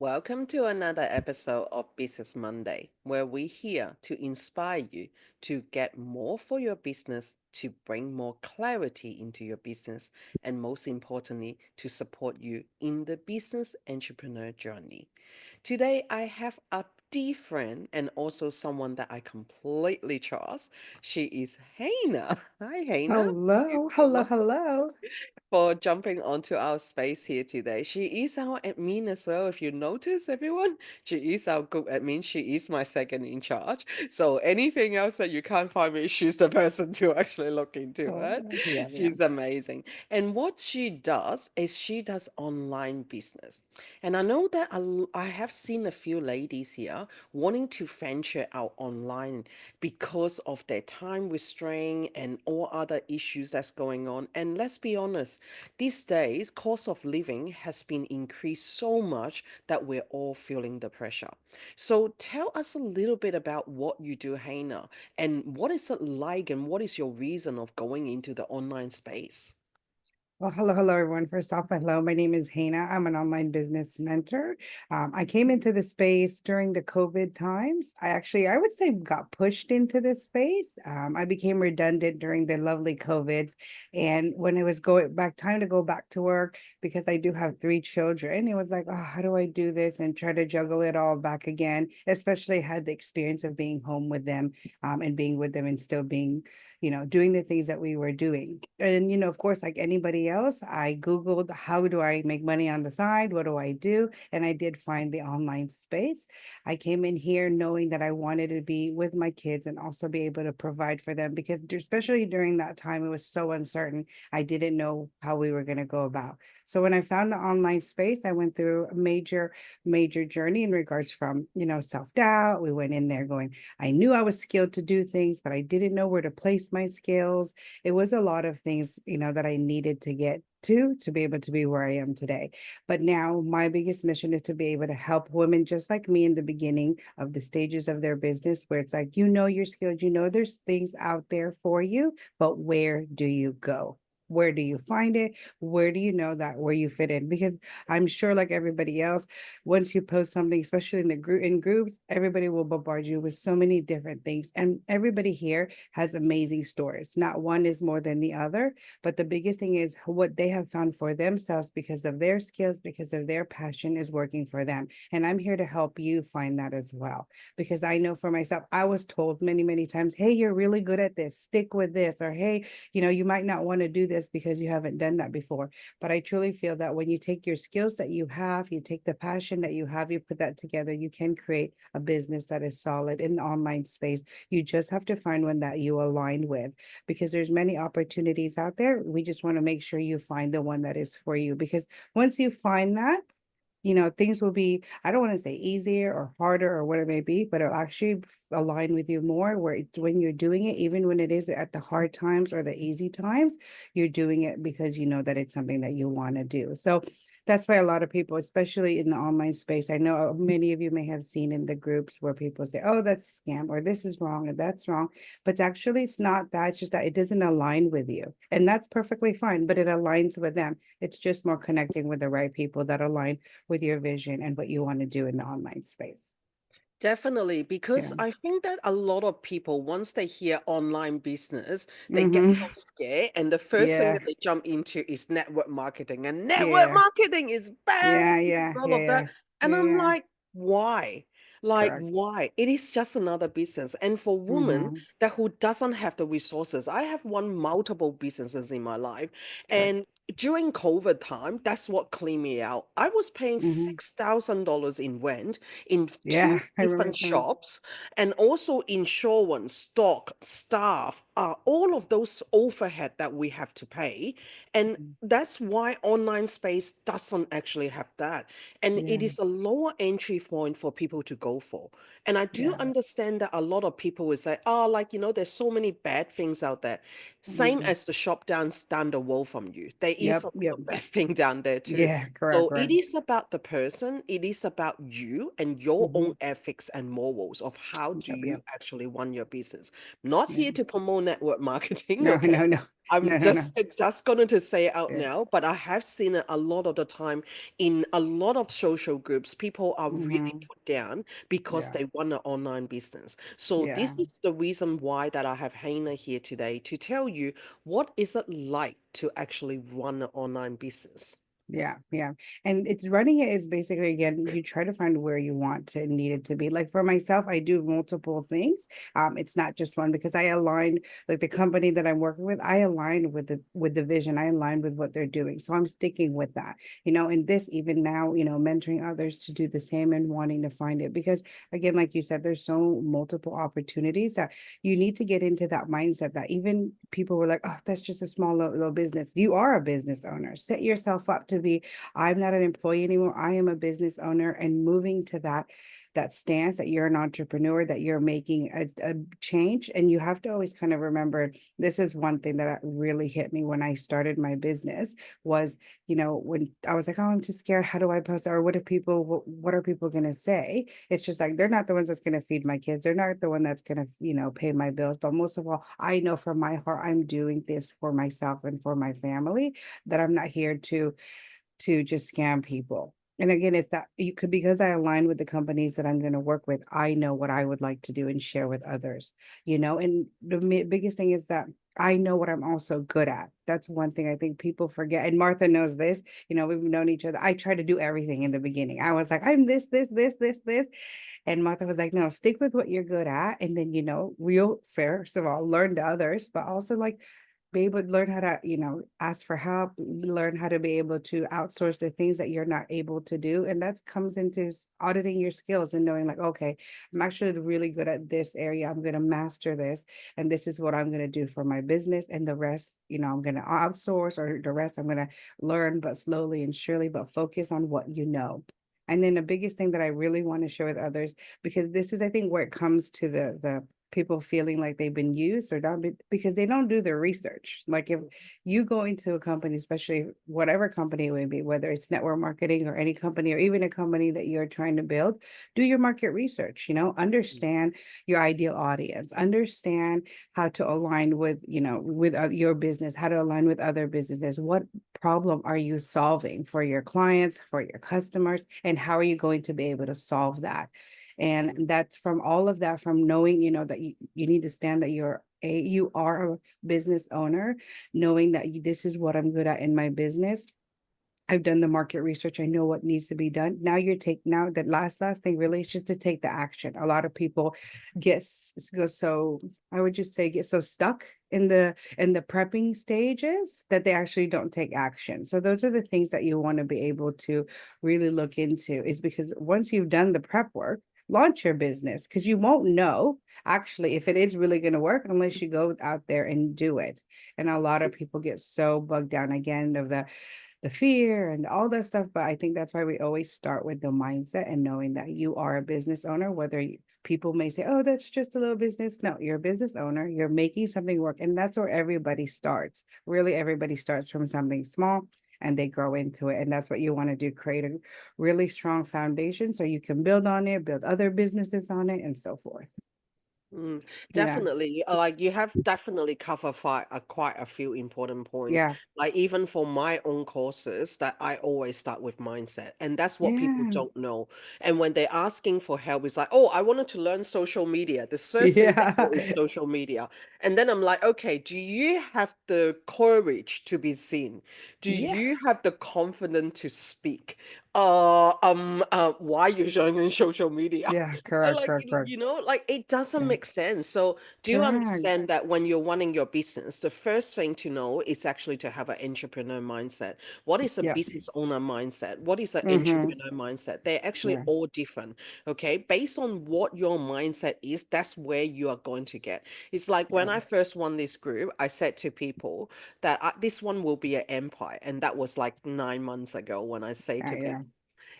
Welcome to another episode of Business Monday, where we're here to inspire you to get more for your business, to bring more clarity into your business, and most importantly, to support you in the business entrepreneur journey. Today, I have a dear friend and also someone that I completely trust. She is Heinna. Hi, Heinna. Thank you Hello, so hello, much hello. for jumping onto our space here today. She is our admin as well. If you notice, everyone, she is our group admin. She is my second in charge. So anything else that you can't find me, she's the person to actually look into Oh, it. yeah, yeah. She's amazing. And what she does is she does online business. And I know that I have seen a few ladies here wanting to venture out online because of their time restraint and all other issues that's going on. And let's be honest, these days, cost of living has been increased so much that we're all feeling the pressure. So tell us a little bit about what you do, Hannah, and what is it like, and what is your reason of going into the online space? Well, hello, hello, everyone. First off, hello. My name is Hannah. I'm an online business mentor. I came into the space during the COVID times. I would say, got pushed into this space. I became redundant during the lovely COVIDs, and when it was going back, time to go back to work because I do have three children. It was like, oh, how do I do this and try to juggle it all back again? Especially had the experience of being home with them, and being with them and still being doing the things that we were doing. And, of course, like anybody else, I Googled how do I make money on the side? What do I do? And I did find the online space. I came in here knowing that I wanted to be with my kids and also be able to provide for them because, especially during that time, it was so uncertain. I didn't know how we were going to go about. So when I found the online space, I went through a major, major journey in regards from, self doubt. We went in there going, I knew I was skilled to do things, but I didn't know where to place my skills. It was a lot of things, that I needed to get to be able to be where I am today. But now my biggest mission is to be able to help women just like me in the beginning of the stages of their business, where it's like, you're skilled, there's things out there for you, but where do you go? Where do you find it? Where do you know that where you fit in? Because I'm sure, like everybody else, once you post something, especially in the group in groups, everybody will bombard you with so many different things. And everybody here has amazing stories. Not one is more than the other, but the biggest thing is what they have found for themselves because of their skills, because of their passion is working for them. And I'm here to help you find that as well. Because I know for myself, I was told many, many times, hey, you're really good at this, stick with this, or hey, you might not want to do this because you haven't done that before. But I truly feel that when you take your skills that you have, you take the passion that you have, you put that together, you can create a business that is solid in the online space. You just have to find one that you align with because there's many opportunities out there. We just want to make sure you find the one that is for you because once you find that, things will be, I don't want to say easier or harder or what it may be, but it'll actually align with you more where when you're doing it, even when it is at the hard times or the easy times, you're doing it because you know that it's something that you want to do. So that's why a lot of people, especially in the online space, I know many of you may have seen in the groups where people say, oh, that's a scam or this is wrong or that's wrong. But actually, it's not that. It's just that it doesn't align with you. And that's perfectly fine, but it aligns with them. It's just more connecting with the right people that align with your vision and what you want to do in the online space. Definitely, because Yeah. I think that a lot of people, once they hear online business, they get so Hmm. scared. And the first thing Yeah. that they jump into is network marketing. And network Yeah. marketing is bad, Yeah. and Yeah. all Yeah. of that. Yeah. And Yeah. I'm Yeah. like, why? Like, Correct. why? It is just another business. And for women Hmm. that who doesn't have the resources, I have won multiple businesses in my life. Correct. And during COVID time, that's what cleaned me out. I was paying Hmm. $6,000 in rent in Yeah. two I remember different time. shops, and also insurance, stock, staff, all of those overhead that we have to pay. And Mhm. that's why online space doesn't actually have that. And it Yeah. is a lower entry point for people to go for. And I do Yeah. understand that a lot of people will say, oh, like, there's so many bad things out there. Same Hmm. as the shop down the road from you. There is a Yep. lot Yep. of bad thing down there too. Yeah. Correct. So it Correct. is about the person, it is about you and your Hmm. own ethics and morals of how do Yep. you Yep. actually run your business. Not Yeah. here to promote network marketing, No. okay? No. No. I'm No, no, no. just going to say it out Yeah. now, but I have seen it a lot of the time in a lot of social groups. People are really Hmm. put down because Yeah. they run an online business. So Yeah. this is the reason why that I have Hannah here today to tell you what is it like to actually run an online business. Yeah, yeah. And it's running it is basically again, you try to find where you want to need it to be. Like for myself, I do multiple things. It's not just one because I align like the company that I'm working with, I align with the vision, I align with what they're doing. So I'm sticking with that, and this even now, mentoring others to do the same and wanting to find it. Because again, like you said, there's so multiple opportunities that you need to get into that mindset that even people were like, oh, that's just a small little business. You are a business owner. Set yourself up to be, I'm not an employee anymore. I am a business owner, and moving to that stance that you're an entrepreneur, that you're making a change. And you have to always kind of remember, this is one thing that really hit me when I started my business was, when I was like, oh, I'm too scared. How do I post? Or what are people going to say? It's just like, they're not the ones that's going to feed my kids. They're not the one that's going to, pay my bills. But most of all, I know from my heart, I'm doing this for myself and for my family, that I'm not here to just scam people. And again, it's that you could, because I align with the companies that I'm going to work with, I know what I would like to do and share with others, and the biggest thing is that I know what I'm also good at. That's one thing I think people forget. And Martha knows this. We've known each other. I tried to do everything in the beginning. I was like, I'm this. And Martha was like, no, stick with what you're good at. And then, real first of all, learn to others, but also like be able to learn how to, ask for help, learn how to be able to outsource the things that you're not able to do. And that comes into auditing your skills and knowing like, okay, I'm actually really good at this area. I'm going to master this. And this is what I'm going to do for my business. And the rest, I'm going to outsource, or the rest I'm going to learn, but slowly and surely, but focus on what you know. And then the biggest thing that I really want to share with others, because this is, I think, where it comes to the people feeling like they've been used or not, because they don't do their research. Like if you go into a company, especially whatever company it may be, whether it's network marketing or any company or even a company that you're trying to build, do your market research, understand your ideal audience, understand how to align with, with your business, how to align with other businesses. What problem are you solving for your clients, for your customers, and how are you going to be able to solve that? And that's from all of that, from knowing, that you need to stand that you are a business owner, knowing that this is what I'm good at in my business. I've done the market research. I know what needs to be done. Now the last thing really is just to take the action. A lot of people go so, I would just say, get so stuck in the prepping stages that they actually don't take action. So those are the things that you want to be able to really look into, is because once you've done the prep work, launch your business, because you won't know actually if it is really going to work unless you go out there and do it. And a lot of people get so bogged down again of the fear and all that stuff. But I think that's why we always start with the mindset and knowing that you are a business owner, whether people may say, oh, that's just a little business. No, you're a business owner. You're making something work. And that's where everybody starts. Really, everybody starts from something small and they grow into it. And that's what you want to do, create a really strong foundation so you can build on it, build other businesses on it, and so forth. Mm, Yeah. definitely. Like you have definitely covered quite a few important points. Yeah. Like even for my own courses, that I always start with mindset, and that's what people Yeah. don't know. And when they're asking for help, it's like, oh, I wanted to learn social media. The first thing they know is Yeah. social media, and then I'm like, okay, do you have the courage to be seen? Do Yeah. you have the confidence to speak? Why you're joining social media? Yeah. Correct. Like, Correct. Correct. like it doesn't Yeah. make sense. So, do you Correct. understand that when you're running your business, the first thing to know is actually to have an entrepreneur mindset? What is a Yeah. business owner mindset? What is an Mm-hmm. entrepreneur mindset? They're actually Yeah. all different. Okay. Based on what your mindset is, that's where you are going to get. It's like when Yeah. I first won this group, I said to people that this one will be an empire. And that was like 9 months ago when I say to Yeah. people.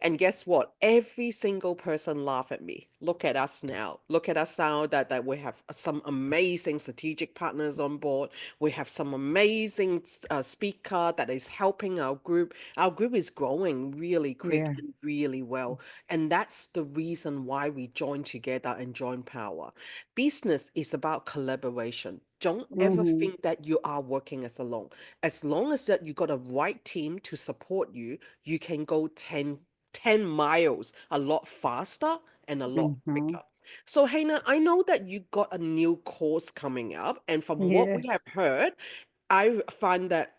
And guess what? Every single person laughed at me. Look at us now. Look at us now that we have some amazing strategic partners on board. We have some amazing speaker that is helping our group. Our group is growing really quick Yeah. and really well. And that's the reason why we join together and join power. Business is about collaboration. Don't ever Mhm. think that you are working as alone. As long as that you got a right team to support you, you can go 10 miles a lot faster and a lot Mhm. quicker. So, Hannah, I know that you got a new course coming up, and from what we have Yes. heard, I find that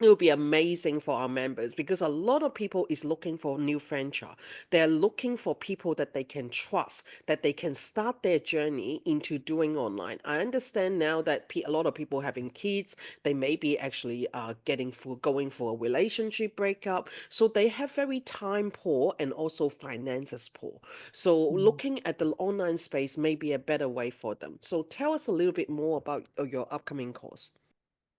it will be amazing for our members because a lot of people is looking for new franchise. They're looking for people that they can trust, that they can start their journey into doing online. I understand now that a lot of people having kids, they may be actually getting for going for a relationship breakup, so they have very time poor and also finances poor. So Mhm. looking at the online space may be a better way for them. So tell us a little bit more about your upcoming course.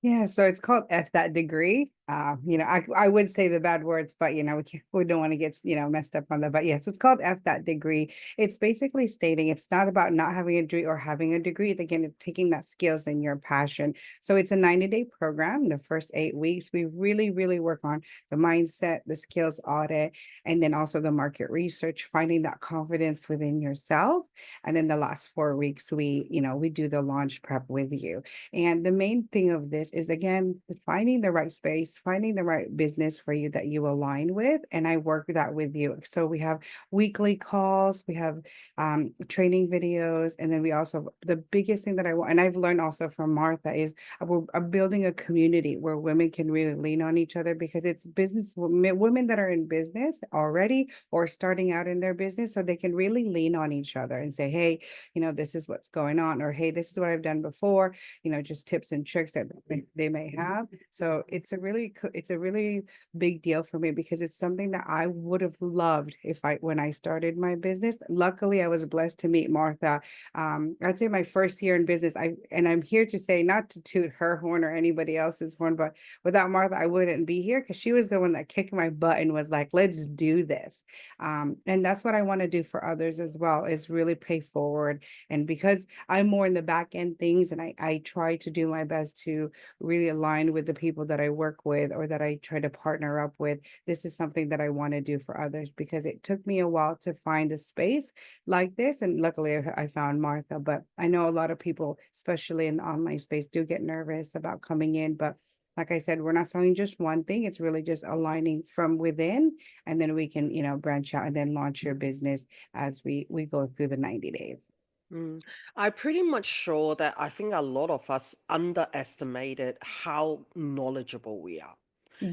Yeah, so it's called F that degree. I would say the bad words, but we don't want to get messed up on that. But yes, it's called F that degree. It's basically stating it's not about not having a degree or having a degree. It's again, it's taking that skills and your passion. So it's a 90-day program. The first 8 weeks, we really, really work on the mindset, the skills audit, and then also the market research, finding that confidence within yourself. And then the last 4 weeks, we do the launch prep with you. And the main thing of this is again, finding the right space, finding the right business for you that you align with. And I work that with you. So we have weekly calls, we have training videos, and then we also, the biggest thing that I want, and I've learned also from Martha, is I'm building a community where women can really lean on each other because it's business women that are in business already or starting out in their business. So they can really lean on each other and say, hey, this is what's going on, or hey, this is what I've done before, just tips and tricks that they may have. So it's a really big deal for me because it's something that I would have loved if when I started my business. Luckily, I was blessed to meet Martha. I'd say my first year in business, and I'm here to say, not to toot her horn or anybody else's horn, but without Martha, I wouldn't be here because she was the one that kicked my butt and was like, let's do this. And that's what I want to do for others as well, is really pay forward. And because I'm more in the back end things, and I try to do my best to really align with the people that I work with or that I try to partner up with. This is something that I want to do for others because it took me a while to find a space like this. And luckily I found Martha, but I know a lot of people, especially in the online space, do get nervous about coming in. But like I said, we're not selling just one thing. It's really just aligning from within, and then we can, branch out and then launch your business as we go through the 90 days. Mm. I pretty much sure that I think a lot of us underestimated how knowledgeable we are.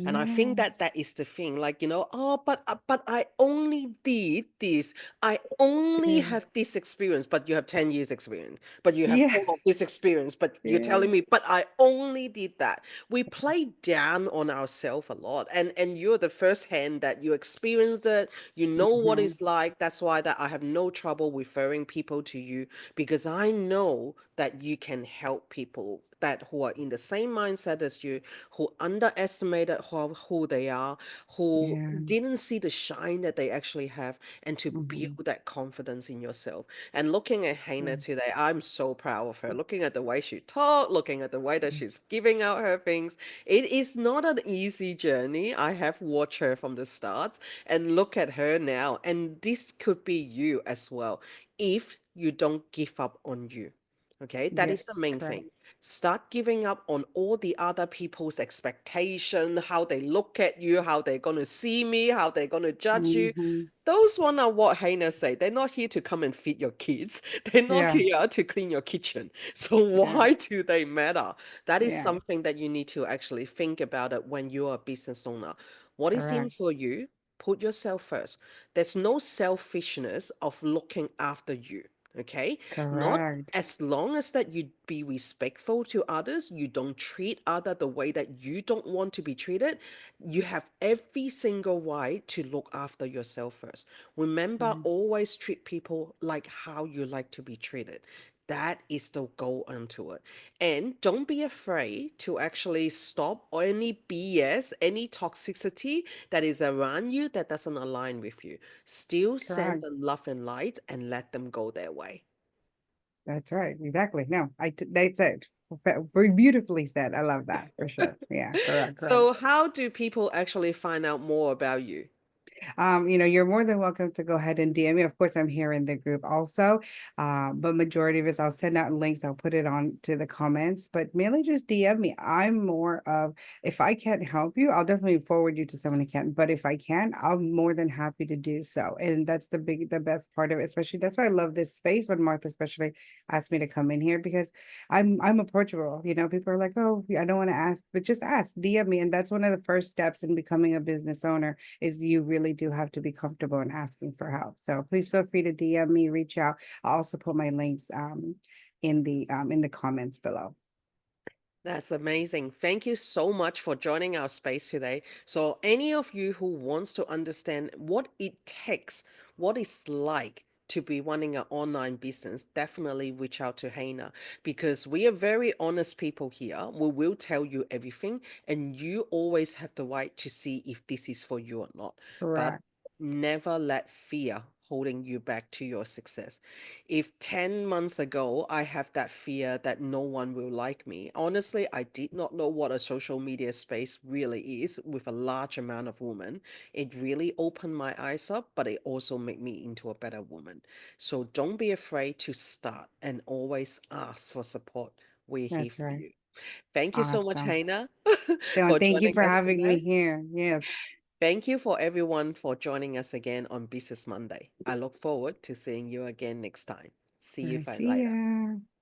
And I think that Yes. that is the thing. Like, oh, but I only did this. I only Yeah. have this experience, but you have 10 years experience. But you have Yeah. all of this experience, but you're Yeah. telling me, but I only did that. We play down on ourselves a lot. And you're the first hand that you experienced it. You know what Mhm. it's like. That's why that I have no trouble referring people to you because I know that you can help people that who are in the same mindset as you, who underestimated who they are, who Yeah. didn't see the shine that they actually have, and to Mhm. build that confidence in yourself. And looking at Hannah Yeah. today, I'm so proud of her. Looking at the way she talked, looking at the way that she's giving out her things, it is not an easy journey. I have watched her from the start and look at her now. And this could be you as well if you don't give up on you. Okay, that is the Yes, main correct. thing. Start giving up on all the other people's expectation, how they look at you, how they're gonna see me, how they're gonna judge you. Mhm. Those one are what Hannah say. They're not here to come and feed your kids. They're not Yeah. here to clean your kitchen. So Yeah. why do they matter? That is Yeah. something that you need to actually think about it when you're a business owner. What is in Correct. for you? Put yourself first. There's no selfishness of looking after you. Okay? Not Correct. as long as that you be respectful to others, you don't treat other the way that you don't want to be treated, you have every single right to look after yourself first. Remember, Mhm. always treat people like how you like to be treated. That is the goal unto it. And don't be afraid to actually stop any BS, any toxicity that is around you that doesn't align with you. Still send Correct. them love and light and let them go their way. That's right. Exactly. No, that's it. Very beautifully said. I love that for sure. Yeah. Correct. Correct. So, how do people actually find out more about you? You're more than welcome to go ahead and DM me. Of course, I'm here in the group also. But majority of it, I'll send out links, I'll put it on to the comments, but mainly just DM me. I'm more of, if I can't help you, I'll definitely forward you to someone who can. But if I can, I'm more than happy to do so. And that's the best part of it, especially that's why I love this space when Martha especially asked me to come in here because I'm approachable. People are like, oh, I don't want to ask, but just ask, DM me. And that's one of the first steps in becoming a business owner is you really do have to be comfortable in asking for help. So please feel free to DM me, reach out. I'll also put my links in the comments below. That's amazing. Thank you so much for joining our space today. So, any of you who wants to understand what it takes, what it's like to be running an online business, definitely reach out to Hannah because we are very honest people here. We will tell you everything, and you always have the right to see if this is for you or not. But Correct. never let fear holding you back to your success. If 10 months ago I have that fear that no one will like me, honestly, I did not know what a social media space really is with a large amount of women. It really opened my eyes up, but it also made me into a better woman. So don't be afraid to start and always ask for support. We're here That's for right. you. Thank you so much, Awesome. Hannah, So for thank you joining for us having me today. here. Yes. Thank you for everyone for joining us again on Business Monday. I look forward to seeing you again next time. See All you right. See later. ya.